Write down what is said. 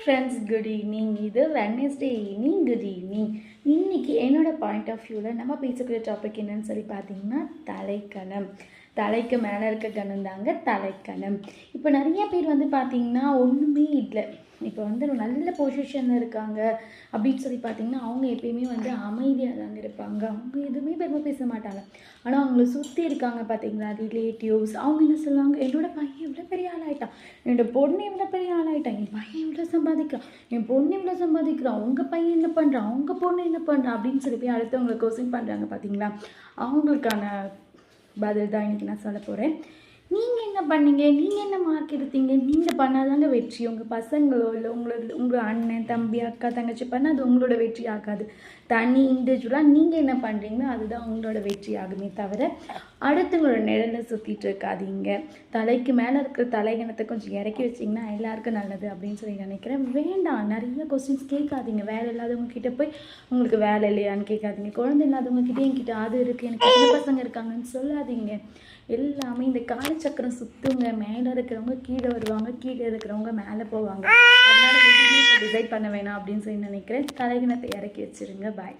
Friends, good evening. இது Wednesday evening. Good evening. இன்றைக்கி என்னோடய பாயிண்ட் ஆஃப் வியூவில் நம்ம பேசக்கூடிய டாபிக் என்னன்னு சொல்லி பார்த்தீங்கன்னா தலைக்கணம். தலைக்கு மேலே இருக்க கணம் தாங்க தலைக்கணம். இப்போ நிறைய பேர் வந்து பார்த்திங்கன்னா ஒன்றுமே இல்லை, இப்போ வந்து நல்ல பொசிஷனில் இருக்காங்க அப்படின்னு சொல்லி பார்த்திங்கன்னா அவங்க எப்பயுமே வந்து அமைதியாக தாங்க இருப்பாங்க. அவங்க எதுவுமே பெருமை பேச மாட்டாங்க. ஆனால் அவங்கள சுற்றி இருக்காங்க பார்த்திங்களா, ரிலேட்டிவ்ஸ், அவங்க என்ன சொல்லுவாங்க, என்னோடய பையன் இவ்வளோ பெரிய ஆளாயிட்டான், என்னோடய பொண்ணு இவ்வளோ பெரிய ஆளாயிட்டான், என் பையன் இவ்வளோ சம்பாதிக்கிறான், என் பொண்ணு இவ்வளோ சம்பாதிக்கிறான், உங்கள் பையன் என்ன பண்ணுறான், உங்கள் பொண்ணு என்ன பண்ணுறான் அப்படின்னு சொல்லி போய் அடுத்தவங்களை கொஸ்டின் பண்ணுறாங்க பார்த்திங்களா. அவங்களுக்கான பதில் தான் இன்றைக்கி நான் சொல்ல போகிறேன். நீங்கள் என்ன பண்ணீங்க, நீங்கள் என்ன மார்க் எடுத்தீங்க, நீங்கள் பண்ணாதாங்க வெற்றி. உங்கள் பசங்களோ இல்லை உங்கள் அண்ணன் தம்பி அக்கா தங்கச்சி பண்ணால் அது உங்களோட வெற்றி ஆகாது. தனி இண்டிவிஜுவலாக நீங்கள் என்ன பண்ணுறீங்களோ அதுதான் உங்களோட வெற்றி ஆகுமே தவிர அடுத்தவங்களோட நிழலில் சுற்றிட்டு இருக்காதீங்க. தலைக்கு மேலே இருக்கிற தலைகணத்தை கொஞ்சம் இறக்கி வச்சிங்கன்னா எல்லாருக்கும் நல்லது அப்படின்னு சொல்லி நினைக்கிறேன். வேண்டாம், நிறைய கொஸ்டின்ஸ் கேட்காதீங்க. வேலை இல்லாதவங்கக்கிட்ட போய் உங்களுக்கு வேலை இல்லையான்னு கேட்காதீங்க. குழந்தை இல்லாதவங்கக்கிட்ட என்கிட்ட அது இருக்குது, எனக்கு எத்தனை பசங்க இருக்காங்கன்னு சொல்லாதீங்க. எல்லாமே இந்த காலச்சக்கரம் சுற்றுங்க. மேலே இருக்கிறவங்க கீழே வருவாங்க, கீழே இருக்கிறவங்க மேலே போவாங்க. அதனால் எதுவுமே இப்போ டிசைட் பண்ண வேணாம் அப்படின்னு சொல்லி நினைக்கிறேன். தலைகணத்தை இறக்கி வச்சுருங்க. பாய்.